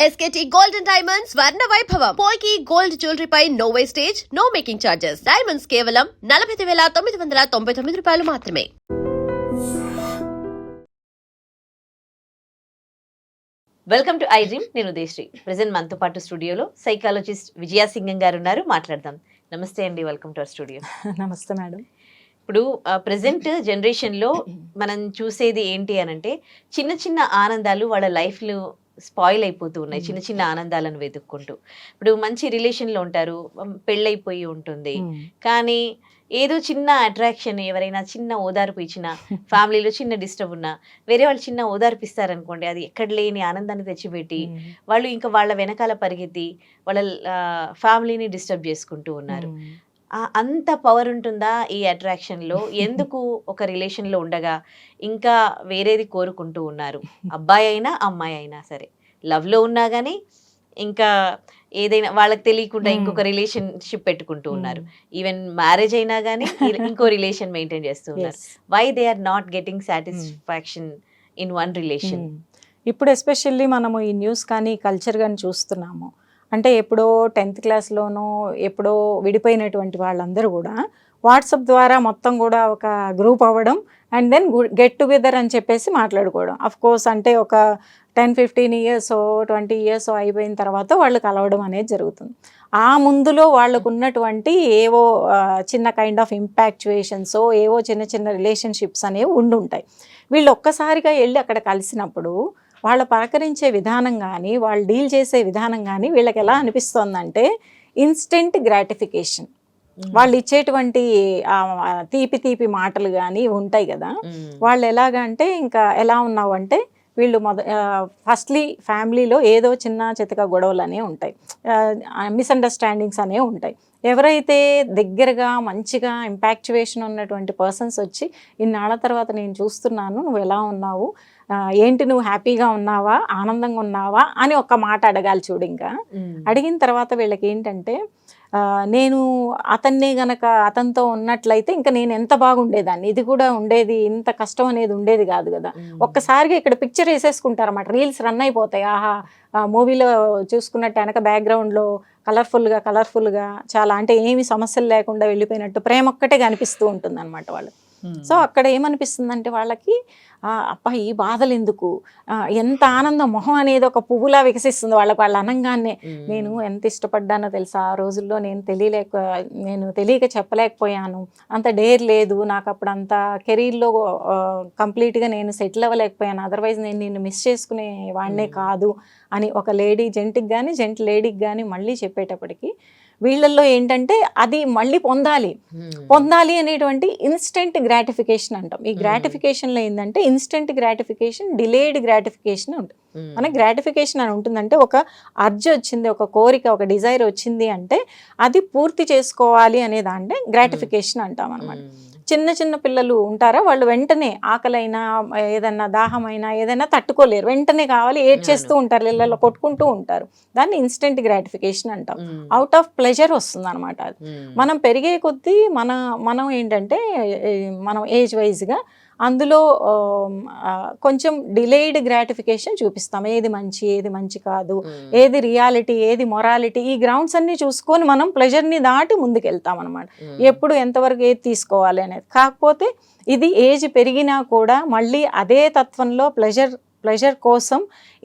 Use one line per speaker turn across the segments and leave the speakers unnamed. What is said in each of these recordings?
SKT Gold and Diamonds Swarna Vaibhavam. Polki Gold Jewelry pi no wastage, no making charges. Diamonds కేవలం 49,999 రూపాయలు మాత్రమే.
Welcome to I dream. నేను Udayasri. Present మనతో పాటు స్టూడియోలో సైకాలజిస్ట్ విజయా సింగం గారు ఉన్నారు. మాట్లాడదాం. నమస్తే అండి, వెల్కమ్ టు అవర్ స్టూడియో.
నమస్తే మేడం.
ఇప్పుడు ప్రెజెంట్ జనరేషన్లో మనం చూసేది ఏంటి అనంటే చిన్న చిన్న ఆనందాలు వాళ్ళ లైఫ్లో స్పాయిల్ అయిపోతూ ఉన్నాయి. చిన్న చిన్న ఆనందాలను వెతుక్కుంటూ ఇప్పుడు మంచి రిలేషన్లో ఉంటారు, పెళ్ళైపోయి ఉంటుంది, కానీ ఏదో చిన్న అట్రాక్షన్, ఎవరైనా చిన్న ఓదార్పు ఇచ్చిన, ఫ్యామిలీలో చిన్న డిస్టర్బ్ ఉన్నా వేరే వాళ్ళు చిన్న ఓదార్పు ఇస్తారనుకోండి, అది ఎక్కడ లేని ఆనందాన్ని తెచ్చిపెట్టి వాళ్ళు ఇంకా వాళ్ళ వెనకాల పరిగెత్తి వాళ్ళ ఫ్యామిలీని డిస్టర్బ్ చేసుకుంటూ ఉన్నారు. అంత పవర్ ఉంటుందా ఈ అట్రాక్షన్లో? ఎందుకు ఒక రిలేషన్లో ఉండగా ఇంకా వేరేది కోరుకుంటూ ఉన్నారు? అబ్బాయి అయినా అమ్మాయి అయినా సరే, లవ్లో ఉన్నా కానీ ఇంకా ఏదైనా వాళ్ళకి తెలియకుండా ఇంకొక రిలేషన్షిప్ పెట్టుకుంటూ ఉన్నారు. ఈవెన్ మ్యారేజ్ అయినా కానీ ఇంకో రిలేషన్ మెయింటైన్ చేస్తూ ఉన్నారు. Why they are not getting satisfaction in one relation?
ఇప్పుడు ఎస్పెషల్లీ మనము ఈ న్యూస్ కానీ కల్చర్ కానీ చూస్తున్నాము. అంటే ఎప్పుడో 10th క్లాస్లోనో ఎప్పుడో విడిపోయినటువంటి వాళ్ళందరూ కూడా వాట్సాప్ ద్వారా మొత్తం కూడా ఒక గ్రూప్ అవ్వడం అండ్ దెన్ గెట్ టుగెదర్ అని చెప్పేసి మాట్లాడుకోవడం. అఫ్ కోర్స్ అంటే ఒక 10-15 years 20 years అయిపోయిన తర్వాత వాళ్ళు కలవడం అనేది జరుగుతుంది. ఆ ముందులో వాళ్ళకు ఉన్నటువంటి ఏవో చిన్న కైండ్ ఆఫ్ ఇంపాక్చుయేషన్స్, ఏవో చిన్న చిన్న రిలేషన్షిప్స్ అనేవి ఉండుంటాయి. వీళ్ళు ఒక్కసారిగా వెళ్ళి అక్కడ కలిసినప్పుడు వాళ్ళ పలకరించే విధానం కానీ వాళ్ళు డీల్ చేసే విధానం కానీ వీళ్ళకి ఎలా అనిపిస్తోందంటే ఇన్స్టెంట్ గ్రాటిఫికేషన్. వాళ్ళు ఇచ్చేటువంటి తీపి తీపి మాటలు కానీ ఉంటాయి కదా, వాళ్ళు ఎలాగంటే ఇంకా ఎలా ఉన్నావు అంటే వీళ్ళు ఫస్ట్లీ ఫ్యామిలీలో ఏదో చిన్న చితక గొడవలు అనేవి ఉంటాయి, మిస్అండర్స్టాండింగ్స్ అనేవి ఉంటాయి. ఎవరైతే దగ్గరగా మంచిగా ఇంపాక్చువేషన్ ఉన్నటువంటి పర్సన్స్ వచ్చి ఇన్నాళ్ళ తర్వాత నేను చూస్తున్నాను, నువ్వు ఎలా ఉన్నావు, ఏంటి నువ్వు హ్యాపీగా ఉన్నావా, ఆనందంగా ఉన్నావా అని ఒక్క మాట అడగాలి చూడు. ఇంకా అడిగిన తర్వాత వీళ్ళకి ఏంటంటే నేను అతన్ని గనక అతనితో ఉన్నట్లయితే ఇంకా నేను ఎంత బాగుండేదాన్ని, ఇది కూడా ఉండేది, ఇంత కష్టం అనేది ఉండేది కాదు కదా. ఒక్కసారిగా ఇక్కడ పిక్చర్ వేసేసుకుంటారు అన్నమాట, రీల్స్ రన్ అయిపోతాయి. ఆహా, మూవీలో చూసుకున్నట్టు వెనక బ్యాక్గ్రౌండ్లో కలర్ఫుల్గా చాలా, అంటే ఏమి సమస్యలు లేకుండా వెళ్ళిపోయినట్టు ప్రేమ ఒక్కటే కనిపిస్తూ ఉంటుంది అనమాట వాళ్ళు. సో అక్కడ ఏమనిపిస్తుందంటే వాళ్ళకి, అబ్బా ఈ బాధలు ఎందుకు, ఎంత ఆనందం, మొహం అనేది ఒక పువ్వులా వికసిస్తుంది వాళ్ళకి. వాళ్ళు అనగానే నేను ఎంత ఇష్టపడ్డానో తెలుసా, ఆ రోజుల్లో నేను తెలియక చెప్పలేకపోయాను, అంత డేర్ లేదు నాకు అప్పుడు, అంత కెరీర్లో కంప్లీట్గా నేను సెటిల్ అవ్వలేకపోయాను, అదర్వైజ్ నేను నిన్ను మిస్ చేసుకునే వాడినే కాదు అని ఒక లేడీ జెంట్కి కానీ జెంట్ లేడీకి కానీ మళ్ళీ చెప్పేటప్పటికి వీళ్ళల్లో ఏంటంటే అది మళ్ళీ పొందాలి అనేటువంటి ఇన్స్టెంట్ గ్రాటిఫికేషన్ అంటాం. ఈ గ్రాటిఫికేషన్లో ఏంటంటే ఇన్స్టెంట్ గ్రాటిఫికేషన్, డిలేడ్ గ్రాటిఫికేషన్ ఉంటుంది. మనకి గ్రాటిఫికేషన్ అని ఉంటుందంటే ఒక అర్జ్ వచ్చింది, ఒక కోరిక, ఒక డిజైర్ వచ్చింది అంటే అది పూర్తి చేసుకోవాలి అనే దాంట్లో గ్రాటిఫికేషన్ అంటాం అనమాట. చిన్న చిన్న పిల్లలు ఉంటారా, వాళ్ళు వెంటనే ఆకలైనా ఏదన్నా దాహమైనా ఏదైనా తట్టుకోలేరు, వెంటనే కావాలి, ఏడ్చేస్తూ ఉంటారు, ఇళ్ళలో కొట్టుకుంటూ ఉంటారు. దాన్ని ఇన్స్టెంట్ గ్రాటిఫికేషన్ అంటాం. అవుట్ ఆఫ్ ప్లెజర్ వస్తుంది అనమాట. అది మనం పెరిగే కొద్దీ మనం ఏంటంటే మనం ఏజ్ వైజ్గా అందులో కొంచెం డిలేడ్ గ్రాటిఫికేషన్ చూపిస్తాం. ఏది మంచి కాదు, ఏది రియాలిటీ, ఏది మొరాలిటీ, ఈ గ్రౌండ్స్ అన్ని చూసుకొని మనం ప్లెజర్ని దాటి ముందుకెళ్తాం అనమాట. ఎప్పుడు ఎంతవరకు ఏది తీసుకోవాలి అనేది. కాకపోతే ఇది ఏజ్ పెరిగినా కూడా మళ్ళీ అదే తత్వంలో ప్లెజర్ కోసం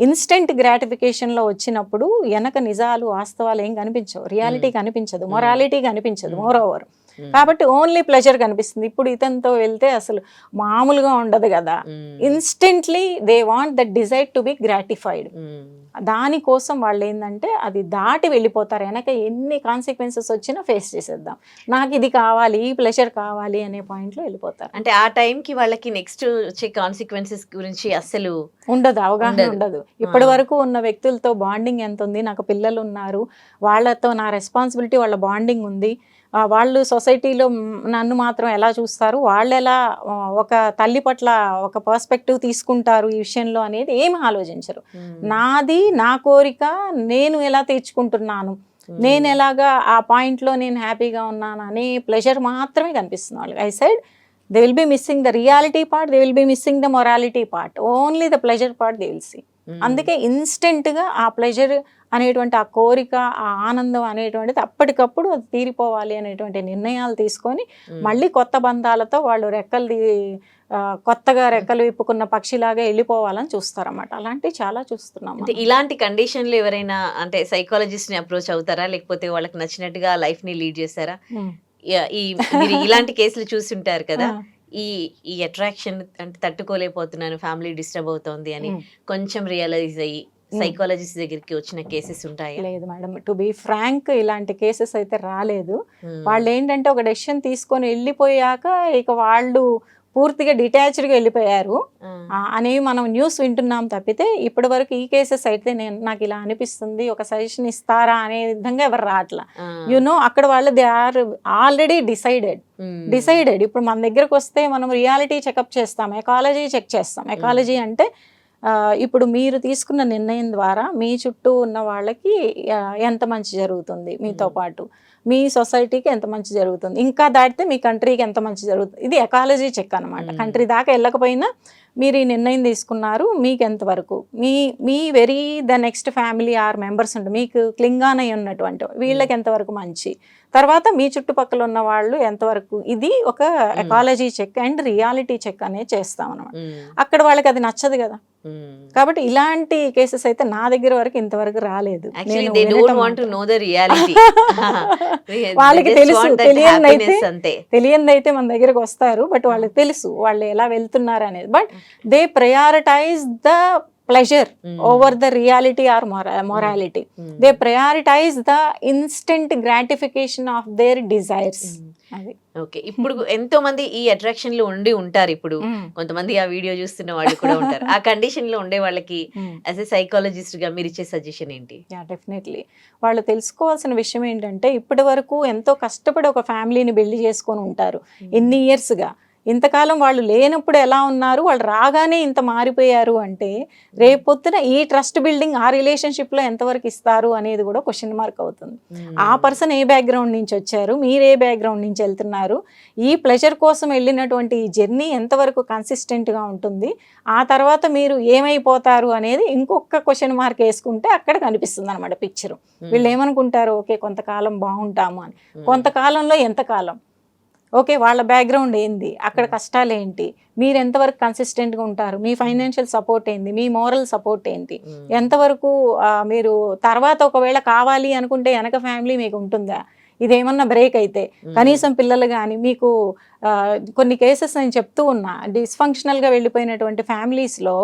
ఇన్స్టెంట్ గ్రాటిఫికేషన్లో వచ్చినప్పుడు వెనక నిజాలు వాస్తవాలు ఏం కనిపించవు, రియాలిటీ కనిపించదు, మొరాలిటీ కనిపించదు మోర్ ఓవర్. కాబట్టి ఓన్లీ ప్లెజర్ కనిపిస్తుంది. ఇప్పుడు ఇతనితో వెళ్తే అసలు మామూలుగా ఉండదు కదా, instantly they want that desire to be gratified. దానికోసం వాళ్ళు ఏంటంటే అది దాటి వెళ్ళిపోతారు, వెనక ఎన్ని కాన్సిక్వెన్సెస్ వచ్చినా ఫేస్ చేసేద్దాం, నాకు ఇది కావాలి, ఈ ప్లెజర్ కావాలి అనే పాయింట్లో వెళ్ళిపోతారు.
అంటే ఆ టైంకి వాళ్ళకి నెక్స్ట్ వచ్చే కాన్సిక్వెన్సెస్ గురించి అసలు
ఉండదు, అవగాహన ఉండదు. ఇప్పటి వరకు ఉన్న వ్యక్తులతో బాండింగ్ ఎంత ఉంది, నాకు పిల్లలు ఉన్నారు, వాళ్ళతో నా రెస్పాన్సిబిలిటీ, వాళ్ళ బాండింగ్ ఉంది, వాళ్ళు సొసైటీలో నన్ను మాత్రం ఎలా చూస్తారు, వాళ్ళు ఎలా ఒక తల్లి పట్ల ఒక పర్స్పెక్టివ్ తీసుకుంటారు ఈ విషయంలో అనేది ఏమి ఆలోచించరు. నాది, నా కోరిక నేను ఎలా తీర్చుకుంటున్నాను, నేను ఎలాగా ఆ పాయింట్లో నేను హ్యాపీగా ఉన్నాను అనే ప్లెజర్ మాత్రమే కనిపిస్తుంది వాళ్ళకి. I side they will be missing the reality part, they will be missing the morality part, only the pleasure part they will see. అందుకే ఇన్స్టెంట్గా ఆ ప్లెజర్ అనేటువంటి ఆ కోరిక, ఆ ఆనందం అనేటువంటిది అప్పటికప్పుడు అది తీరిపోవాలి అనేటువంటి నిర్ణయాలు తీసుకొని మళ్ళీ కొత్త బంధాలతో వాళ్ళు కొత్తగా రెక్కలు విప్పుకున్న పక్షిలాగా వెళ్ళిపోవాలని చూస్తారన్నమాట. అలాంటివి చాలా చూస్తున్నాం.
అంటే ఇలాంటి కండిషన్లు ఎవరైనా అంటే సైకాలజిస్ట్ ని అప్రోచ్ అవుతారా, లేకపోతే వాళ్ళకి నచ్చినట్టుగా లైఫ్ ని లీడ్ చేస్తారా? ఈ మీరు ఇలాంటి కేసులు చూస్తుంటారు కదా, ఈ ఈ అట్రాక్షన్ అంటే తట్టుకోలేకపోతున్నాను, ఫ్యామిలీ డిస్టర్బ్ అవుతోంది అని కొంచెం రియలైజ్ అయ్యి సైకాలజిస్ట్ దగ్గరికి వచ్చిన కేసెస్ ఉంటాయి?
లేదు మేడం, టు బి ఫ్రాంక్ ఇలాంటి కేసెస్ అయితే రాలేదు. వాళ్ళు ఏంటంటే ఒక డెసిషన్ తీసుకొని వెళ్ళిపోయాక ఇక వాళ్ళు పూర్తిగా డిటాచ్డ్గా వెళ్ళిపోయారు అనేవి మనం న్యూస్ వింటున్నాం తప్పితే ఇప్పటి వరకు ఈ కేసెస్ అయితే నాకు ఇలా అనిపిస్తుంది, ఒక సజెషన్ ఇస్తారా అనే విధంగా ఎవరు రావట్లా. అక్కడ వాళ్ళు దే ఆర్ ఆల్రెడీ డిసైడెడ్. ఇప్పుడు మన దగ్గరకు వస్తే మనం రియాలిటీ చెకప్ చేస్తాం, ఎకాలజీ చెక్ చేస్తాం. ఎకాలజీ అంటే ఇప్పుడు మీరు తీసుకున్న నిర్ణయం ద్వారా మీ చుట్టూ ఉన్న వాళ్ళకి ఎంత మంచి జరుగుతుంది, మీతో పాటు మీ సొసైటీకి ఎంత మంచి జరుగుతుంది, ఇంకా దాటితే మీ కంట్రీకి ఎంత మంచి జరుగుతుంది. ఇది ఎకాలజీ చెక్ అనమాట. కంట్రీ దాకా వెళ్ళకపోయినా మీరు ఈ నిర్ణయం తీసుకున్నారు, మీకు ఎంతవరకు మీ the next family or members ఉంటుంది, మీకు క్లింగాన్ అయి ఉన్నటువంటి వీళ్ళకి ఎంతవరకు మంచి, తర్వాత మీ చుట్టుపక్కల ఉన్న వాళ్ళు ఎంతవరకు. ఇది ఒక ecology check and reality check అనేది చేస్తాం అనమాట. అక్కడ వాళ్ళకి అది నచ్చదు కదా. కాబట్టి ఇలాంటి కేసెస్ అయితే నా దగ్గర వరకు ఇంతవరకు రాలేదు. వాళ్ళకి తెలుసు, తెలియనిదైతే మన దగ్గరకు వస్తారు, బట్ వాళ్ళకి తెలుసు వాళ్ళు ఎలా వెళ్తున్నారు అనేది. But they prioritise the pleasure over the reality or morality. They prioritize the instant gratification of their desires.
Okay, ఇప్పుడు ఎంతో మంది ఈ అట్రాక్షన్ లో ఉండి ఉంటారు. ఇప్పుడు కొంతమంది ఆ వీడియో చూస్తున్న వాళ్ళు కూడా ఉంటారు. ఆ కండిషన్ లో ఉండే వాళ్ళకి యాజ్ ఎ సైకాలజిస్ట్ గా మీరు ఇచ్చే సజెషన్ ఏంటి?
డెఫినెట్లీ వాళ్ళు తెలుసుకోవాల్సిన విషయం ఏంటంటే, ఇప్పటి వరకు ఎంతో కష్టపడి ఒక ఫ్యామిలీని బిల్డ్ చేసుకొని ఉంటారు ఎన్ని ఇయర్స్ గా. ఇంతకాలం వాళ్ళు లేనప్పుడు ఎలా ఉన్నారు, వాళ్ళు రాగానే ఇంత మారిపోయారు అంటే రేపొద్దున ఈ ట్రస్ట్ బిల్డింగ్ ఆ రిలేషన్షిప్లో ఎంతవరకు ఇస్తారు అనేది కూడా క్వశ్చన్ మార్క్ అవుతుంది. ఆ పర్సన్ ఏ బ్యాక్గ్రౌండ్ నుంచి వచ్చారు, మీరు ఏ బ్యాక్గ్రౌండ్ నుంచి వెళ్తున్నారు, ఈ ప్లెజర్ కోసం వెళ్ళినటువంటి ఈ జర్నీ ఎంతవరకు కన్సిస్టెంట్గా ఉంటుంది, ఆ తర్వాత మీరు ఏమైపోతారు అనేది ఇంకొక క్వశ్చన్ మార్క్ వేసుకుంటే అక్కడ కనిపిస్తుంది అనమాట పిక్చరు. వీళ్ళు ఏమనుకుంటారు, ఓకే కొంతకాలం బాగుంటాము అని, కొంతకాలంలో ఎంతకాలం, ఓకే వాళ్ళ బ్యాక్గ్రౌండ్ ఏంది, అక్కడ కష్టాలు ఏంటి, మీరు ఎంతవరకు కన్సిస్టెంట్గా ఉంటారు, మీ ఫైనాన్షియల్ సపోర్ట్ ఏంది, మీ మోరల్ సపోర్ట్ ఏంటి, ఎంతవరకు మీరు తర్వాత ఒకవేళ కావాలి అనుకుంటే వెనక ఫ్యామిలీ మీకు ఉంటుందా, ఇదేమన్నా బ్రేక్ అయితే కనీసం పిల్లలు కానీ మీకు కొన్ని కేసెస్ నేను చెప్తూ ఉన్నా, డిస్ఫంక్షనల్గా వెళ్ళిపోయినటువంటి ఫ్యామిలీస్లో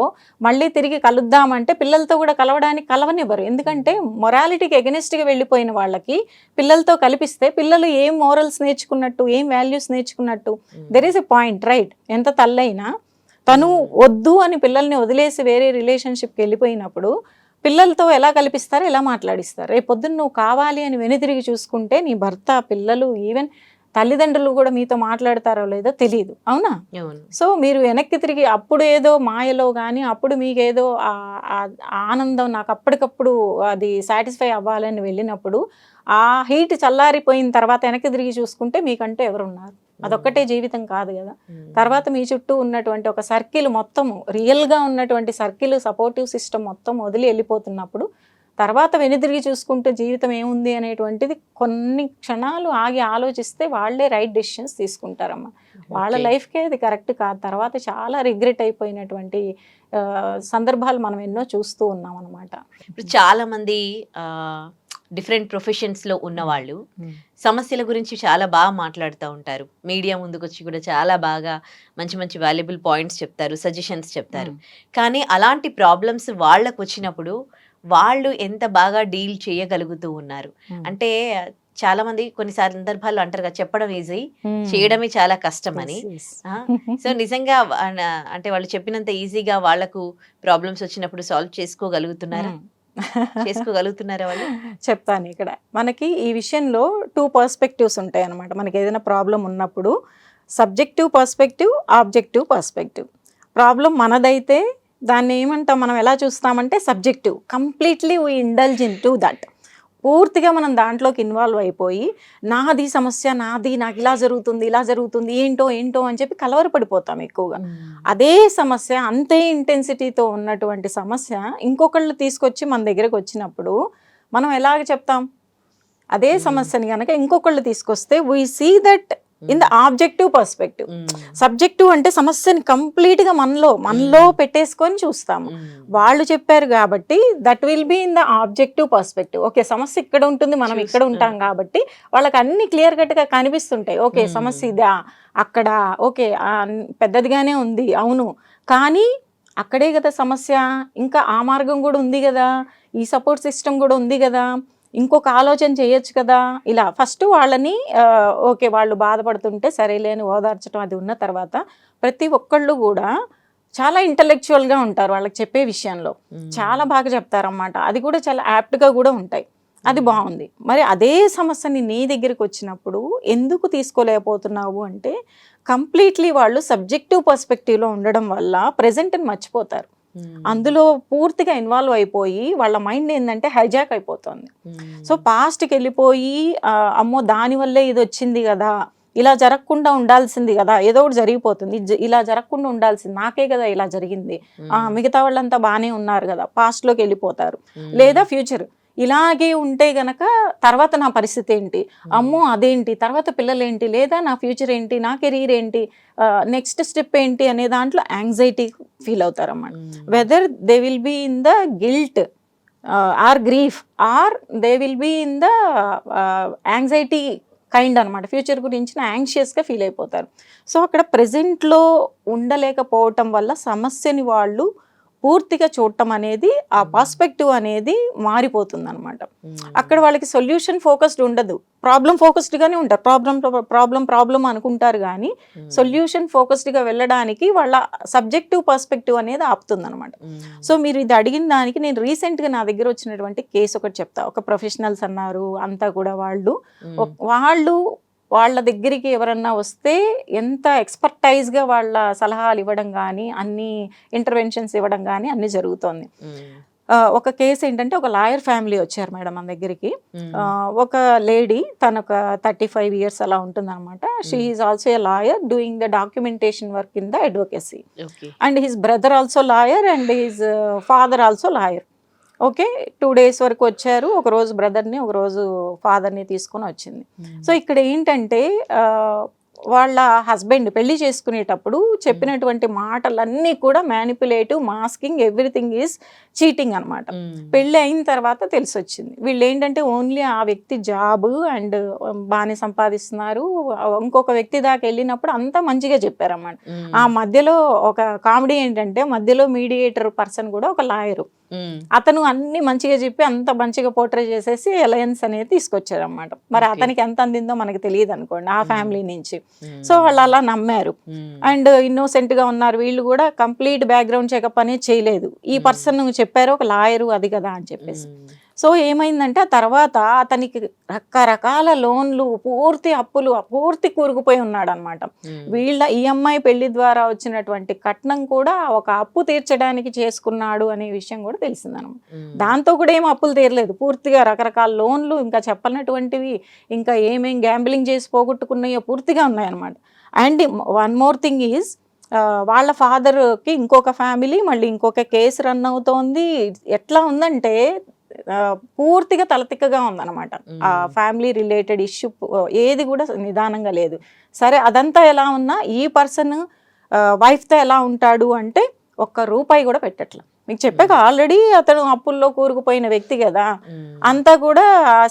మళ్ళీ తిరిగి కలుద్దామంటే పిల్లలతో కూడా కలవనివ్వరు. ఎందుకంటే మొరాలిటీకి ఎగనెస్ట్గా వెళ్ళిపోయిన వాళ్ళకి పిల్లలతో కలిపిస్తే పిల్లలు ఏం మోరల్స్ నేర్చుకున్నట్టు, ఏం వాల్యూస్ నేర్చుకున్నట్టు. There is a point, right? ఎంత తల్లైనా తను వద్దు అని పిల్లల్ని వదిలేసి వేరే రిలేషన్షిప్కి వెళ్ళిపోయినప్పుడు పిల్లలతో ఎలా కల్పిస్తారో, ఎలా మాట్లాడిస్తారు. రేపు పొద్దున్న నువ్వు కావాలి అని వెనుతిరిగి చూసుకుంటే నీ భర్త, పిల్లలు, ఈవెన్ తల్లిదండ్రులు కూడా మీతో మాట్లాడతారో లేదో తెలియదు, అవునా? సో మీరు వెనక్కి తిరిగి అప్పుడు ఏదో మాయలో కానీ అప్పుడు మీకేదో ఆనందం, నాకు అప్పటికప్పుడు అది సాటిస్ఫై అవ్వాలని వెళ్ళినప్పుడు ఆ హీట్ చల్లారిపోయిన తర్వాత వెనక్కి తిరిగి చూసుకుంటే మీకంటూ ఎవరున్నారు? అదొక్కటే జీవితం కాదు కదా. తర్వాత మీ చుట్టూ ఉన్నటువంటి ఒక సర్కిల్ మొత్తము, రియల్గా ఉన్నటువంటి సర్కిల్, సపోర్టివ్ సిస్టమ్ మొత్తం వదిలి వెళ్ళిపోతున్నప్పుడు తర్వాత వెనుదిరిగి చూసుకుంటూ జీవితం ఏముంది అనేటువంటిది కొన్ని క్షణాలు ఆగి ఆలోచిస్తే వాళ్ళే రైట్ డెసిషన్స్ తీసుకుంటారమ్మా. వాళ్ళ లైఫ్కే అది కరెక్ట్ కాదు. తర్వాత చాలా రిగ్రెట్ అయిపోయినటువంటి సందర్భాలు మనం ఎన్నో చూస్తూ ఉన్నాం అనమాట.
ఇప్పుడు చాలా మంది డిఫరెంట్ ప్రొఫెషన్స్లో ఉన్నవాళ్ళు సమస్యల గురించి చాలా బాగా మాట్లాడుతూ ఉంటారు. మీడియా ముందుకు వచ్చి కూడా చాలా బాగా మంచి మంచి వాల్యుబుల్ పాయింట్స్ చెప్తారు, సజెషన్స్ చెప్తారు. కానీ అలాంటి ప్రాబ్లమ్స్ వాళ్ళకు వచ్చినప్పుడు వాళ్ళు ఎంత బాగా డీల్ చేయగలుగుతూ ఉన్నారు అంటే, చాలా మంది కొన్ని సందర్భాల్లో అంటారు కదా, చెప్పడం ఈజీ, చేయడమే చాలా కష్టం అని. సో నిజంగా అంటే వాళ్ళు చెప్పినంత ఈజీగా వాళ్ళకు ప్రాబ్లమ్స్ వచ్చినప్పుడు సాల్వ్ చేసుకోగలుగుతున్నారా వాళ్ళు?
చెప్తాను. ఇక్కడ మనకి ఈ విషయంలో 2 పర్స్పెక్టివ్స్ ఉంటాయి అన్నమాట. మనకి ఏదైనా ప్రాబ్లం ఉన్నప్పుడు subjective perspective, objective perspective. Problem మనదైతే దాన్ని ఏమంటాం, మనం ఎలా చూస్తామంటే subjective, completely we indulge in to that. పూర్తిగా మనం దాంట్లోకి ఇన్వాల్వ్ అయిపోయి నాది సమస్య, నాకు ఇలా జరుగుతుంది ఏంటో అని చెప్పి కలవరపడిపోతాం ఎక్కువగా. అదే సమస్య అంతే ఇంటెన్సిటీతో ఉన్నటువంటి సమస్య ఇంకొకళ్ళు తీసుకొచ్చి మన దగ్గరకు వచ్చినప్పుడు మనం ఎలాగ చెప్తాం? అదే సమస్యని కనుక ఇంకొకళ్ళు తీసుకొస్తే we see that in the objective perspective. Subjective అంటే సమస్యని కంప్లీట్ గా మనలో పెట్టేసుకొని చూస్తాము. వాళ్ళు చెప్పారు కాబట్టి that will be in the objective perspective. Okay, సమస్య ఇక్కడ ఉంటుంది, మనం ఇక్కడ ఉంటాం కాబట్టి వాళ్ళకి అన్ని క్లియర్ కట్ గా కనిపిస్తుంటాయి. ఓకే, సమస్య ఇదా, అక్కడ ఓకే పెద్దదిగానే ఉంది, అవును, కానీ అక్కడే కదా సమస్య, ఇంకా ఆ మార్గం కూడా ఉంది కదా, ఈ సపోర్ట్ సిస్టమ్ కూడా ఉంది కదా, ఇంకొక ఆలోచన చేయొచ్చు కదా. ఇలా ఫస్ట్ వాళ్ళని ఓకే వాళ్ళు బాధపడుతుంటే సరేలే అని ఓదార్చడం అది ఉన్న తర్వాత ప్రతి ఒక్కళ్ళు కూడా చాలా ఇంటలెక్చువల్గా ఉంటారు. వాళ్ళకి చెప్పే విషయంలో చాలా బాగా చెప్తారన్నమాట. అది కూడా చాలా యాప్ట్గా కూడా ఉంటాయి. అది బాగుంది. మరి అదే సమస్యని నీ దగ్గరికి వచ్చినప్పుడు ఎందుకు తీసుకోలేకపోతున్నావు అంటే కంప్లీట్లీ వాళ్ళు సబ్జెక్టివ్ పర్స్పెక్టివ్లో ఉండడం వల్ల ప్రెజెంట్ని మర్చిపోతారు. అందులో పూర్తిగా ఇన్వాల్వ్ అయిపోయి వాళ్ళ మైండ్ ఏంటంటే హైజాక్ అయిపోతుంది. సో పాస్ట్కి వెళ్ళిపోయి అమ్మో దానివల్లే ఇది వచ్చింది కదా, ఇలా జరగకుండా ఉండాల్సింది కదా, ఏదో ఒకటి జరిగిపోతుంది, ఇలా జరగకుండా ఉండాల్సింది, నాకే కదా ఇలా జరిగింది, మిగతా వాళ్ళంతా బాగానే ఉన్నారు కదా, పాస్ట్లోకి వెళ్ళిపోతారు. లేదా ఫ్యూచర్ ఇలాగే ఉంటే గనక తర్వాత నా పరిస్థితి ఏంటి, అమ్మో అదేంటి, తర్వాత పిల్లలేంటి, లేదా నా ఫ్యూచర్ ఏంటి, నా కెరీర్ ఏంటి, నెక్స్ట్ స్టెప్ ఏంటి అనే దాంట్లో యాంగ్జైటీ ఫీల్ అవుతారన్నమాట. Whether they will be in the guilt or grief or they will be in the anxiety kind అనమాట. ఫ్యూచర్ గురించి యాంగ్షియస్గా ఫీల్ అయిపోతారు. సో అక్కడ ప్రెజెంట్లో ఉండలేకపోవటం వల్ల సమస్యని వాళ్ళు పూర్తిగా చూడటం అనేది ఆ పర్స్పెక్టివ్ అనేది మారిపోతుంది అనమాట. అక్కడ వాళ్ళకి సొల్యూషన్ ఫోకస్డ్ ఉండదు, ప్రాబ్లం ఫోకస్డ్గానే ఉంటారు. ప్రాబ్లం అనుకుంటారు కానీ సొల్యూషన్ ఫోకస్డ్గా వెళ్ళడానికి వాళ్ళ సబ్జెక్టివ్ పర్స్పెక్టివ్ అనేది ఆపుతుంది అనమాట. సో మీరు ఇది అడిగిన దానికి నేను రీసెంట్గా నా దగ్గర వచ్చినటువంటి కేసు ఒకటి చెప్తా. ఒక ప్రొఫెషనల్స్ అన్నారు అంతా కూడా వాళ్ళు వాళ్ళ దగ్గరికి ఎవరన్నా వస్తే ఎంత ఎక్స్పర్టైజ్గా వాళ్ళ సలహాలు ఇవ్వడం కానీ అన్ని ఇంటర్వెన్షన్స్ ఇవ్వడం కానీ అన్ని జరుగుతోంది. ఒక కేసు ఏంటంటే ఒక లాయర్ ఫ్యామిలీ వచ్చారు మేడం మన దగ్గరికి. ఒక లేడీ తను ఒక 35 years అలా ఉంటుంది అనమాట. She is also a lawyer doing the documentation work in the advocacy and his brother also lawyer and his father also lawyer. Okay, 2 days వరకు వచ్చారు. ఒకరోజు బ్రదర్ని ఒకరోజు ఫాదర్ని తీసుకొని వచ్చింది. సో ఇక్కడ ఏంటంటే వాళ్ళ హస్బెండ్ పెళ్లి చేసుకునేటప్పుడు చెప్పినటువంటి మాటలన్నీ కూడా manipulative, masking, everything is cheating అనమాట. పెళ్లి అయిన తర్వాత తెలిసి వచ్చింది వీళ్ళు ఏంటంటే ఓన్లీ ఆ వ్యక్తి జాబ్ అండ్ బాగానే సంపాదిస్తున్నారు, ఇంకొక వ్యక్తి దాకా వెళ్ళినప్పుడు అంతా మంచిగా చెప్పారన్నమాట. ఆ మధ్యలో ఒక కామెడీ ఏంటంటే మధ్యలో మీడియేటర్ పర్సన్ కూడా ఒక లాయరు, అతను అన్ని మంచిగా చెప్పి అంత మంచిగా పోర్ట్రే చేసేసి అలయన్స్ అనేది తీసుకొచ్చారన్నమాట. మరి అతనికి ఎంత అందిందో మనకి తెలియదు అనుకోండి ఆ ఫ్యామిలీ నుంచి. సో వాళ్ళు అలా నమ్మారు అండ్ ఇన్నోసెంట్ గా ఉన్నారు. వీళ్ళు కూడా కంప్లీట్ బ్యాక్గ్రౌండ్ చెకప్ అనేది చేయలేదు. ఈ పర్సన్ చెప్పారు ఒక లాయరు అది కదా అని చెప్పేసి. సో ఏమైందంటే ఆ తర్వాత అతనికి రకరకాల లోన్లు, పూర్తి అప్పులు, పూర్తి కూరుకుపోయి ఉన్నాడు అనమాట. వీళ్ళ ఈఎంఐ పెళ్లి ద్వారా వచ్చినటువంటి కట్నం కూడా ఒక అప్పు తీర్చడానికి చేసుకున్నాడు అనే విషయం కూడా తెలిసిందనమాట. దాంతో కూడా ఏం అప్పులు తీరలేదు, పూర్తిగా రకరకాల లోన్లు, ఇంకా చెప్పనటువంటివి, ఇంకా ఏమేం గ్యాంబ్లింగ్ చేసి పోగొట్టుకున్నాయో పూర్తిగా ఉన్నాయన్నమాట. And one more thing is వాళ్ళ ఫాదర్కి ఇంకొక ఫ్యామిలీ, మళ్ళీ ఇంకొక కేసు రన్ అవుతోంది. ఎట్లా ఉందంటే పూర్తిగా తలతిక్కగా ఉందన్నమాట. ఆ ఫ్యామిలీ రిలేటెడ్ ఇష్యూ ఏది కూడా నిదానంగా లేదు. సరే అదంతా ఎలా ఉన్నా ఈ పర్సన్ వైఫ్తో ఎలా ఉంటాడు అంటే ₹1 కూడా పెట్టట్ల. మీకు చెప్పాక ఆల్రెడీ అతను అప్పుల్లో కూరుకుపోయిన వ్యక్తి కదా, అంతా కూడా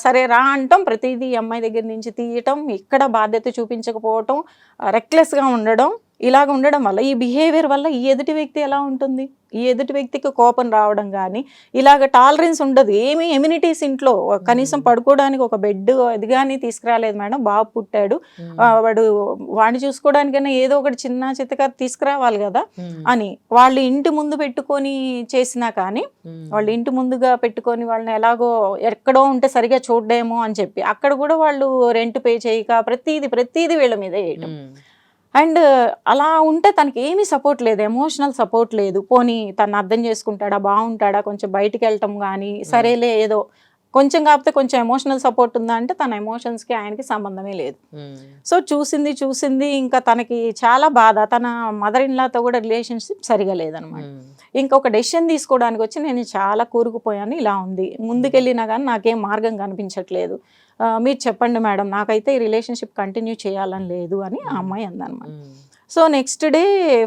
సరే రా అంటాం, ప్రతిదీ అమ్మాయి దగ్గర నుంచి తీయటం, ఇక్కడ బాధ్యత చూపించకపోవటం, రెక్లెస్గా ఉండడం, ఇలాగ ఉండడం వల్ల ఈ బిహేవియర్ వల్ల ఈ ఎదుటి వ్యక్తి ఎలా ఉంటుంది, ఈ ఎదుటి వ్యక్తికి కోపం రావడం కానీ, ఇలాగ టాలరెన్స్ ఉండదు. ఏమీ ఎమ్యూనిటీస్ ఇంట్లో కనీసం పడుకోవడానికి ఒక బెడ్ అది కానీ తీసుకురాలేదు మేడం. బాబు పుట్టాడు, వాడిని చూసుకోవడానికైనా ఏదో ఒకటి చిన్న చిత్తగా తీసుకురావాలి కదా అని వాళ్ళు ఇంటి ముందు పెట్టుకొని చేసినా కానీ, వాళ్ళు ఇంటి ముందుగా పెట్టుకొని వాళ్ళని ఎలాగో ఎక్కడో ఉంటే సరిగా చూడడేమో అని చెప్పి అక్కడ కూడా వాళ్ళు రెంట్ పే చేయక ప్రతిదీ వీళ్ళ మీద వేయటం. అండ్ అలా ఉంటే తనకి ఏమీ సపోర్ట్ లేదు, ఎమోషనల్ సపోర్ట్ లేదు. పోనీ తను అర్థం చేసుకుంటాడా, బాగుంటాడా, కొంచెం బయటికి వెళ్ళటం కానీ, సరేలే ఏదో కొంచెం కాకపోతే కొంచెం ఎమోషనల్ సపోర్ట్ ఉందా అంటే తన ఎమోషన్స్కి ఆయనకి సంబంధమే లేదు. సో చూసింది ఇంకా తనకి చాలా బాధ. తన మదర్ ఇన్ లాతో కూడా రిలేషన్షిప్ సరిగా లేదనమాట. ఇంకొక డెసిషన్ తీసుకోవడానికి వచ్చి నేను చాలా కూరుకుపోయాను, ఇలా ఉంది, ముందుకెళ్ళినా కానీ నాకేం మార్గం కనిపించట్లేదు, మీరు చెప్పండి మేడం, నాకైతే ఈ రిలేషన్షిప్ కంటిన్యూ చేయాలని లేదు అని ఆ అమ్మాయి అందనమాట. సో నెక్స్ట్ డే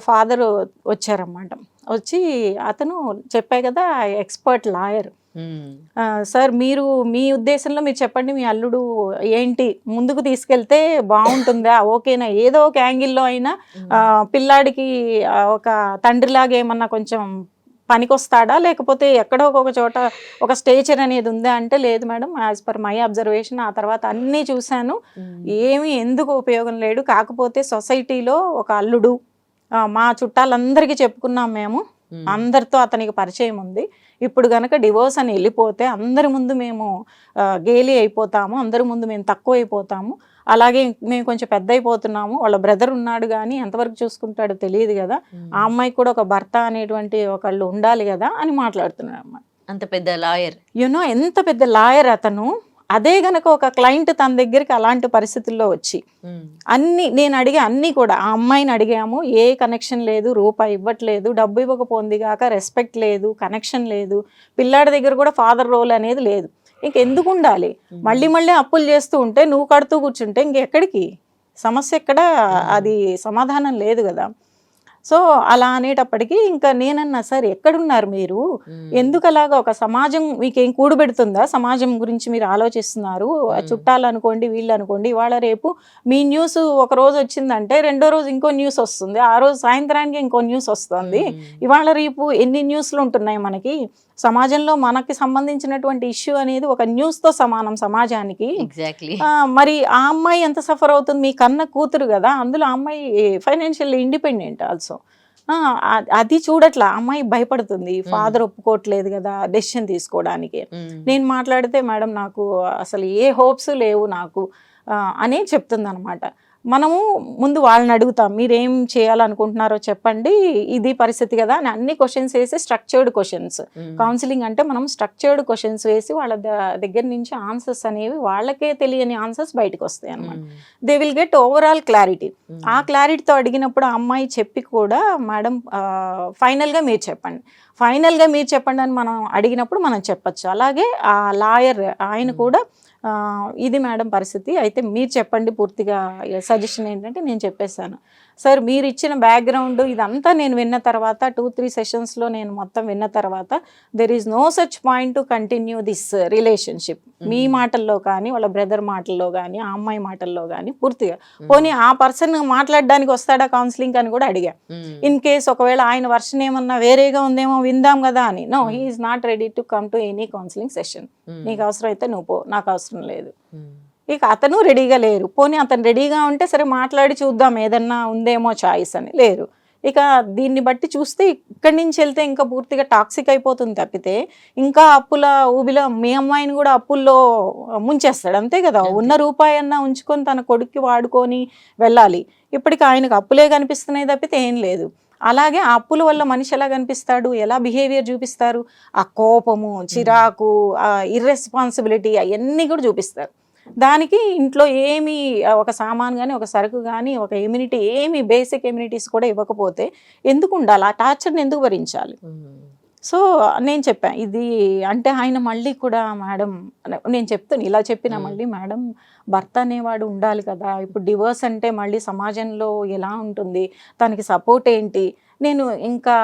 ఫాదర్ వచ్చారన్నమాట. వచ్చి అతను చెప్పా కదా ఎక్స్పర్ట్ లాయర్, సార్ మీరు మీ ఉద్దేశంలో మీరు చెప్పండి, మీ అల్లుడు ఏంటి, ముందుకు తీసుకెళ్తే బాగుంటుందా, ఓకేనా, ఏదో ఒక యాంగిల్లో అయినా పిల్లాడికి ఒక తండ్రిలాగా ఏమన్నా కొంచెం పనికొస్తాడా, లేకపోతే ఎక్కడో ఒక చోట ఒక స్టేచర్ అనేది ఉందా అంటే, లేదు madam, as per my observation, ఆ తర్వాత అన్నీ చూశాను, ఏమీ ఎందుకు ఉపయోగం లేడు, కాకపోతే సొసైటీలో ఒక అల్లుడు, మా చుట్టాలందరికీ చెప్పుకున్నాం మేము, అందరితో అతనికి పరిచయం ఉంది, ఇప్పుడు గనక డివోర్స్ అని వెళ్ళిపోతే అందరి ముందు మేము గేలి అయిపోతాము, అందరి ముందు మేము తక్కువ అయిపోతాము, అలాగే మేము కొంచెం పెద్ద అయిపోతున్నాము, వాళ్ళ బ్రదర్ ఉన్నాడు కానీ ఎంతవరకు చూసుకుంటాడో తెలియదు కదా, ఆ అమ్మాయికి కూడా ఒక భర్త అనేటువంటి ఒకళ్ళు ఉండాలి కదా అని మాట్లాడుతున్నాడు అన్నమాట.
అంత పెద్ద లాయర్,
యూనో ఎంత పెద్ద లాయర్ అతను. అదే గనక ఒక క్లయింట్ తన దగ్గరికి అలాంటి పరిస్థితుల్లో వచ్చి నేను అడిగా అన్నీ కూడా, ఆ అమ్మాయిని అడిగాము, ఏ కనెక్షన్ లేదు, రూపాయి ఇవ్వట్లేదు, డబ్బు ఇవ్వకపోయింది కాక రెస్పెక్ట్ లేదు, కనెక్షన్ లేదు, పిల్లాడి దగ్గర కూడా ఫాదర్ రోల్ అనేది లేదు, ఇంకెందుకు ఉండాలి, మళ్ళీ అప్పులు చేస్తూ ఉంటే నువ్వు కడుతూ కూర్చుంటే ఇంకెక్కడికి సమస్య ఎక్కడ, అది సమాధానం లేదు కదా. సో అలా అనేటప్పటికీ ఇంకా నేనన్నా, సార్ ఎక్కడున్నారు మీరు, ఎందుకు అలాగా, ఒక సమాజం మీకేం కూడబెడుతుందా, సమాజం గురించి మీరు ఆలోచిస్తున్నారు, చుట్టాలు అనుకోండి వీళ్ళు అనుకోండి, ఇవాళ రేపు మీ న్యూస్ ఒక రోజు వచ్చిందంటే రెండో రోజు ఇంకో న్యూస్ వస్తుంది, ఆ రోజు సాయంత్రానికి ఇంకో న్యూస్ వస్తుంది, ఇవాళ రేపు ఎన్ని న్యూస్లు ఉంటున్నాయి మనకి, సమాజంలో మనకి సంబంధించినటువంటి ఇష్యూ అనేది ఒక న్యూస్తో సమానం సమాజానికి. మరి ఆ అమ్మాయి ఎంత సఫర్ అవుతుంది, మీ కన్న కూతురు కదా, అందులో ఆ అమ్మాయి ఫైనాన్షియల్లీ ఇండిపెండెంట్ ఆల్సో, అది చూడట్లా, అమ్మాయి భయపడుతుంది, ఫాదర్ ఒప్పుకోవట్లేదు కదా డెసిషన్ తీసుకోవడానికి. నేను మాట్లాడితే మేడం నాకు అసలు ఏ హోప్స్ లేవు నాకు అనే చెప్తుంది అనమాట. మనము ముందు వాళ్ళని అడుగుతాం, మీరేం చేయాలనుకుంటున్నారో చెప్పండి, ఇది పరిస్థితి కదా అని అన్ని క్వశ్చన్స్ వేసి, స్ట్రక్చర్డ్ క్వశ్చన్స్, కౌన్సిలింగ్ అంటే మనం స్ట్రక్చర్డ్ క్వశ్చన్స్ వేసి వాళ్ళ దగ్గర నుంచి ఆన్సర్స్ అనేవి, వాళ్ళకే తెలియని ఆన్సర్స్ బయటకు వస్తాయి అనమాట. They will get overall clarity. ఆ క్లారిటీతో అడిగినప్పుడు ఆ అమ్మాయి చెప్పి కూడా, మేడం ఫైనల్గా మీరు చెప్పండి అని మనం అడిగినప్పుడు మనం చెప్పచ్చు. అలాగే ఆ లాయర్ ఆయన కూడా ఇది మేడం పరిస్థితి, అయితే మీరు చెప్పండి, పూర్తిగా సజెషన్ ఏంటంటే నేను చెప్పేశాను, సార్ మీరు ఇచ్చిన బ్యాక్గ్రౌండ్ ఇదంతా నేను విన్న తర్వాత 2-3 సెషన్స్లో నేను మొత్తం విన్న తర్వాత, there is no such point to continue this relationship, మీ మాటల్లో కానీ వాళ్ళ బ్రదర్ మాటల్లో కానీ ఆ అమ్మాయి మాటల్లో కానీ పూర్తిగా, పోనీ ఆ పర్సన్ మాట్లాడడానికి వస్తాడా కౌన్సిలింగ్ అని కూడా అడిగా, ఇన్ కేస్ ఒకవేళ ఆయన వర్షన్ ఏమన్నా వేరేగా ఉందేమో విందాం కదా అని. No, he is not ready to come to any counselling session, నీకు అవసరం అయితే నువ్వు పో, నాకు అవసరం లేదు. ఇక అతను రెడీగా లేరు, పోనీ అతను రెడీగా ఉంటే సరే మాట్లాడి చూద్దాం ఏదన్నా ఉందేమో చాయిస్ అని, లేరు. ఇక దీన్ని బట్టి చూస్తే ఇక్కడి నుంచి వెళ్తే ఇంకా పూర్తిగా టాక్సిక్ అయిపోతుంది తప్పితే, ఇంకా అప్పుల ఊబిలో మీ అమ్మాయిని కూడా అప్పుల్లో ముంచేస్తాడు, అంతే కదా. ఉన్న రూపాయి అన్నా ఉంచుకొని తన కొడుక్కి వాడుకొని వెళ్ళాలి, ఇప్పటికి ఆయనకు అప్పులే కనిపిస్తున్నాయి తప్పితే ఏం లేదు. అలాగే ఆ అప్పుల వల్ల మనిషి ఎలా కనిపిస్తాడు, ఎలా బిహేవియర్ చూపిస్తారు, ఆ కోపము, చిరాకు, ఆ ఇర్రెస్పాన్సిబిలిటీ అవన్నీ కూడా చూపిస్తారు. దానికి ఇంట్లో ఏమి ఒక సామాన్ కానీ ఒక సరుకు కానీ ఒక ఎమ్యూనిటీ, ఏమి బేసిక్ ఎమ్యూనిటీస్ కూడా ఇవ్వకపోతే ఎందుకు ఉండాలి, ఆ టార్చర్ని ఎందుకు భరించాలి. సో నేను చెప్పాను ఇది అంటే, ఆయన మళ్ళీ కూడా మేడం నేను చెప్తాను ఇలా చెప్పిన మళ్ళీ, మేడం భర్త అనేవాడు ఉండాలి కదా, ఇప్పుడు డివోర్స్ అంటే మళ్ళీ సమాజంలో ఎలా ఉంటుంది, తనకి సపోర్ట్ ఏంటి, నేను ఇంకా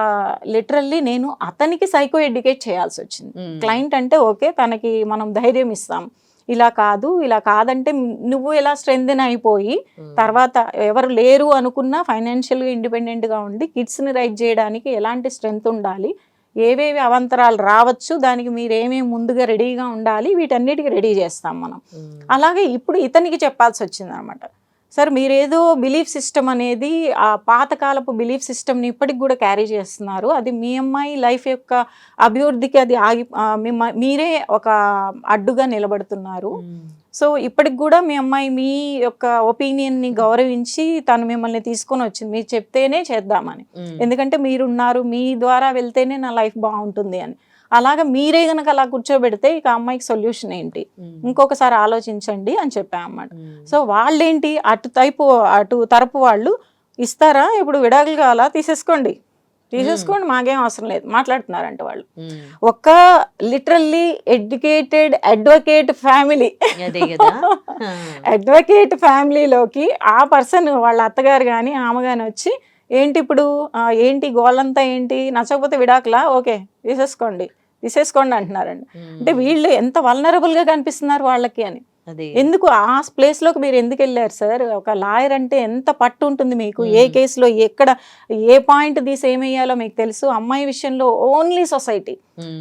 లిటరల్లీ నేను అతనికి సైకో ఎడ్యుకేట్ చేయాల్సి వచ్చింది. క్లయింట్ అంటే ఓకే, తనకి మనం ధైర్యం ఇస్తాం, ఇలా కాదు, ఇలా కాదంటే నువ్వు ఎలా స్ట్రెంగ్తెన్ అయిపోయి తర్వాత ఎవరు లేరు అనుకున్నా ఫైనాన్షియల్గా ఇండిపెండెంట్గా ఉండి కిడ్స్ని రైట్ చేయడానికి ఎలాంటి స్ట్రెంగ్త్ ఉండాలి, ఏవేవి అవంతరాలు రావచ్చు, దానికి మీరు ఏమేమి ముందుగా రెడీగా ఉండాలి, వీటన్నిటికీ రెడీ చేస్తాం మనం. అలాగే ఇప్పుడు ఇతనికి చెప్పాల్సి వచ్చింది అనమాట, సార్ మీరేదో బిలీఫ్ సిస్టమ్ అనేది ఆ పాతకాలపు బిలీఫ్ సిస్టమ్ని ఇప్పటికి కూడా క్యారీ చేస్తున్నారు, అది మీ అమ్మాయి లైఫ్ యొక్క అభివృద్ధికి అది మీరే ఒక అడ్డుగా నిలబడుతున్నారు. సో ఇప్పటికి కూడా మీ అమ్మాయి మీ యొక్క ఒపీనియన్ని గౌరవించి తను మిమ్మల్ని తీసుకొని వచ్చింది, మీరు చెప్తేనే చేద్దామని, ఎందుకంటే మీరున్నారు, మీ ద్వారా వెళ్తేనే నా లైఫ్ బాగుంటుంది అని. అలాగా మీరే గనక అలా కూర్చోబెడితే ఇక అమ్మాయికి సొల్యూషన్ ఏంటి, ఇంకొకసారి ఆలోచించండి అని చెప్పాను అన్నమాట. సో వాళ్ళేంటి అటు తరపు వాళ్ళు ఇస్తారా, ఇప్పుడు విడాకులు కావాలా తీసేసుకోండి మాకేం అవసరం లేదు మాట్లాడుతున్నారంట వాళ్ళు. ఒక్క literally educated advocate family, advocate ఫ్యామిలీలోకి ఆ పర్సన్ వాళ్ళ అత్తగారు కానీ ఆమె కానీ వచ్చి ఏంటి ఇప్పుడు ఏంటి గోళ్ళంతా ఏంటి, నచ్చకపోతే విడాకులా, ఓకే తీసేసుకోండి అంటున్నారండి. అంటే వీళ్ళు ఎంత వల్నరబుల్ గా కనిపిస్తున్నారు వాళ్ళకి అని. ఎందుకు ఆ ప్లేస్ లోకి మీరు ఎందుకు వెళ్ళారు సార్? ఒక లాయర్ అంటే ఎంత పట్టు ఉంటుంది మీకు, ఏ కేసులో ఎక్కడ ఏ పాయింట్ తీసి ఏమయ్యాలో మీకు తెలుసు. అమ్మాయి విషయంలో ఓన్లీ సొసైటీ,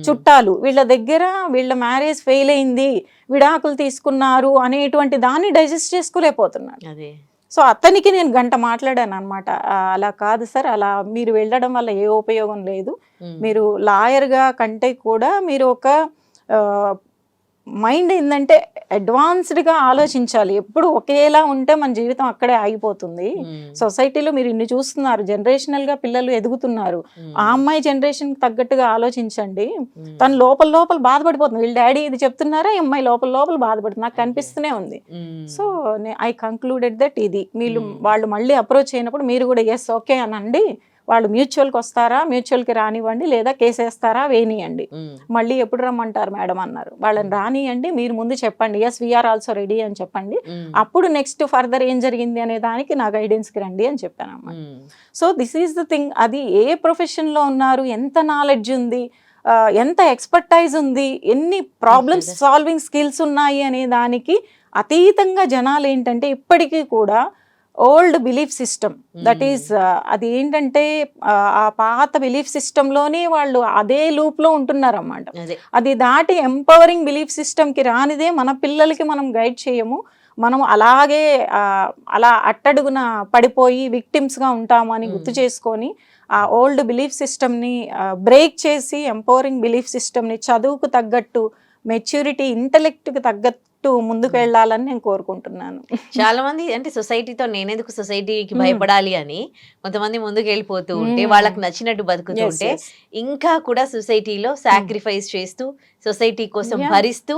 చుట్టాలు, వీళ్ళ దగ్గర వీళ్ళ మ్యారేజ్ ఫెయిల్ అయింది, విడాకులు తీసుకున్నారు అనేటువంటి దాన్ని డైజెస్ట్ చేసుకోలేకపోతున్నాడు. సో అతనికి నేను గంట మాట్లాడాను అనమాట, అలా కాదు సార్, అలా మీరు వెళ్ళడం వల్ల ఏ ఉపయోగం లేదు, మీరు లాయర్గా కంటే కూడా మీరు ఒక మైండ్ ఏంటంటే అడ్వాన్స్డ్గా ఆలోచించాలి. ఎప్పుడు ఒకేలా ఉంటే మన జీవితం అక్కడే ఆగిపోతుంది. సొసైటీలో మీరు ఇన్ని చూస్తున్నారు, జనరేషనల్గా పిల్లలు ఎదుగుతున్నారు, ఆ అమ్మాయి జనరేషన్కి తగ్గట్టుగా ఆలోచించండి. తను లోపల బాధపడిపోతుంది, వీళ్ళ డాడీ ఇది చెప్తున్నారా, ఈ అమ్మాయి లోపల బాధపడుతుంది, నాకు కనిపిస్తూనే ఉంది. సో ఐ కంక్లూడెడ్ దట్ ఇది వాళ్ళు మళ్ళీ అప్రోచ్ అయినప్పుడు మీరు కూడా ఎస్ ఓకే అనండి, వాళ్ళు మ్యూచువల్కి వస్తారా, మ్యూచువల్కి రానివ్వండి, లేదా కేసేస్తారా వేనియండి, మళ్ళీ ఎప్పుడు రమ్మంటారు మేడం అన్నారు. వాళ్ళని రానియండి, మీరు ముందు చెప్పండి ఎస్ వీఆర్ ఆల్సో రెడీ అని చెప్పండి, అప్పుడు నెక్స్ట్ ఫర్దర్ ఏం జరిగింది అనే దానికి నా గైడెన్స్కి రండి అని చెప్పాను అన్నమాట. So this is the thing, అది ఏ ప్రొఫెషన్లో ఉన్నారు, ఎంత నాలెడ్జ్ ఉంది, ఎంత ఎక్స్పర్టైజ్ ఉంది, ఎన్ని ప్రాబ్లమ్స్ సాల్వింగ్ స్కిల్స్ ఉన్నాయి అనే దానికి అతీతంగా జనాలు ఏంటంటే ఇప్పటికీ కూడా old belief system, that is అది ఏంటంటే ఆ పాత బిలీఫ్ సిస్టంలోనే వాళ్ళు అదే లూప్లో ఉంటున్నారన్నమాట. అది దాటి ఎంపవరింగ్ బిలీఫ్ సిస్టమ్కి రానిదే మన పిల్లలకి మనం గైడ్ చేయము, మనం అలాగే అలా అట్టడుగున పడిపోయి విక్టిమ్స్గా ఉంటాము అని గుర్తు చేసుకొని ఆ ఓల్డ్ బిలీఫ్ సిస్టమ్ని బ్రేక్ చేసి ఎంపవరింగ్ బిలీఫ్ సిస్టమ్ని చదువుకు తగ్గట్టు, మెచ్యూరిటీ, ఇంటలెక్ట్కి తగ్గట్టు ముందుకు వెళ్ళాలని నేను కోరుకుంటున్నాను.
చాలా మంది అంటే సొసైటీతో నేనెందుకు సొసైటీకి భయపడాలి అని కొంతమంది ముందుకు వెళ్ళిపోతూ ఉంటే, వాళ్ళకి నచ్చినట్టు బతుకుతూ ఉంటే, ఇంకా కూడా సొసైటీలో సాక్రిఫైస్ చేస్తూ సొసైటీ కోసం భరిస్తూ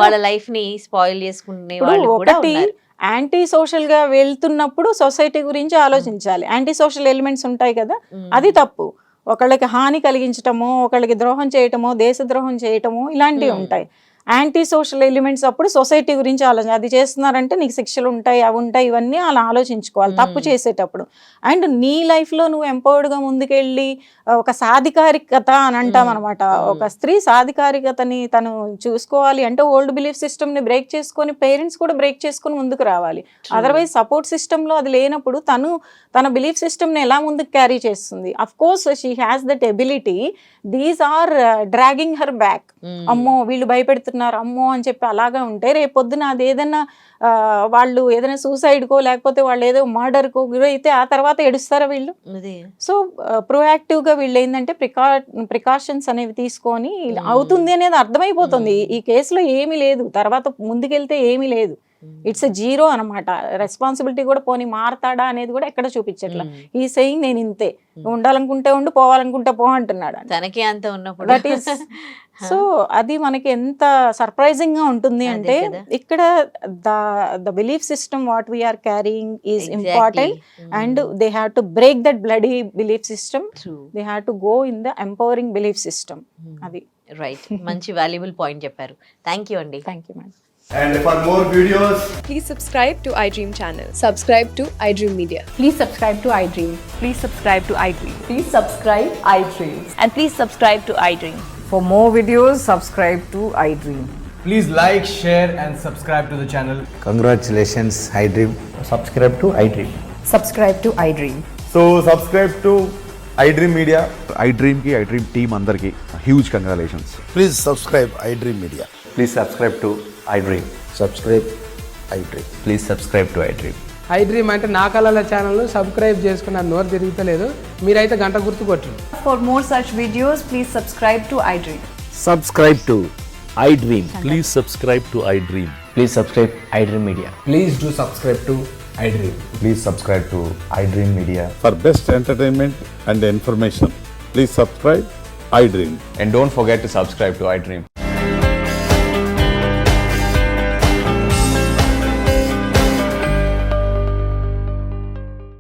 వాళ్ళ లైఫ్ ని స్పాయిల్ చేసుకునే వాళ్ళు కూడా ఉన్నారు.
యాంటీ సోషల్ గా వెళ్తున్నప్పుడు సొసైటీ గురించి ఆలోచించాలి. యాంటీ సోషల్ ఎలిమెంట్స్ ఉంటాయి కదా, అది తప్పు. ఒకళ్ళకి హాని కలిగించటమో, ఒకళ్ళకి ద్రోహం చేయటమో, దేశద్రోహం చేయటమో ఇలాంటివి ఉంటాయి. యాంటీ సోషల్ ఎలిమెంట్స్ అప్పుడు సొసైటీ గురించి ఆలోచన, అది చేస్తున్నారంటే నీకు శిక్షలు ఉంటాయి, అవి ఉంటాయి, ఇవన్నీ అలా ఆలోచించుకోవాలి తప్పు చేసేటప్పుడు. అండ్ నీ లైఫ్లో నువ్వు ఎంపవర్డ్గా ముందుకెళ్ళి ఒక సాధికారికత అని అంటాం అనమాట, ఒక స్త్రీ సాధికారికతని తను చూసుకోవాలి అంటే ఓల్డ్ బిలీఫ్ సిస్టమ్ని బ్రేక్ చేసుకొని, పేరెంట్స్ కూడా బ్రేక్ చేసుకొని ముందుకు రావాలి. అదర్వైజ్ సపోర్ట్ సిస్టంలో అది లేనప్పుడు తను తన బిలీఫ్ సిస్టమ్ని ఎలా ముందుకు క్యారీ చేస్తుంది? Of course she has that ability, these are dragging her back. అమ్మో వీళ్ళు భయపెడుతున్నారు, అమ్మో అని చెప్పి అలాగా ఉంటే రేపొద్దున అది ఏదైనా వాళ్ళు ఏదైనా సూసైడ్కో లేకపోతే వాళ్ళు ఏదో మర్డర్కో గురైతే ఆ తర్వాత ఏడుస్తారా వీళ్ళు? సో ప్రొయాక్టివ్గా వీళ్ళు ఏంటంటే ప్రికాషన్స్ అనేవి తీసుకొని అవుతుంది అనేది అర్థమైపోతుంది. ఈ కేసులో ఏమీ లేదు, తర్వాత ముందుకెళ్తే ఏమీ లేదు, ఇట్స్ ఎ జీరో అనమాట. రెస్పాన్సిబిలిటీ కూడా పోనీ మారతాడా అనేది కూడా ఎక్కడ చూపించట్లా. ఈ సెయింగ్ నేను ఇంతే, ఉండాలనుకుంటే ఉండు, పోవాలనుకుంటే పో అంటున్నాడు.
తనకే అంత ఉన్నప్పుడు
దట్ ఈస్ సో అది మనకి ఎంత సర్ప్రైజింగ్ గా ఉంటుంది అంటే, ఇక్కడ the belief system what we are carrying is important and they have to break that bloody belief system, they have to go in the empowering belief system. అది
రైట్, మంచి valuable point చెప్పారు. థ్యాంక్ యూ అండి.
Thank you madam.
And for more videos,
Please subscribe to iDream channel. Subscribe to iDream Media.
Please subscribe to iDream.
Please subscribe to iDream.
Please subscribe iDream.
And please subscribe to iDream.
For more videos, subscribe to iDream.
please like, share and subscribe to the channel.
Congratulations, iDream.
Subscribe to iDream.
Subscribe to iDream.
So subscribe to iDream Media.
iDream ki iDream team andarki huge congratulations.
Please subscribe iDream Media.
Please subscribe to iDream.
Subscribe iDream.
Please subscribe to iDream.
iDream అంటే నా కళల ఛానల్ను subscribe చేసుకున్న నోరు తిరుగుతలేదు, మీరైతే గంట గుర్తు కొట్టండి.
For more such videos, please subscribe to iDream.
Subscribe to iDream.
Please subscribe to iDream.
Please subscribe iDream Media.
Please do subscribe to iDream.
Please subscribe to iDream Media.
For best entertainment and information, please subscribe
iDream.
And don't forget to subscribe to iDream.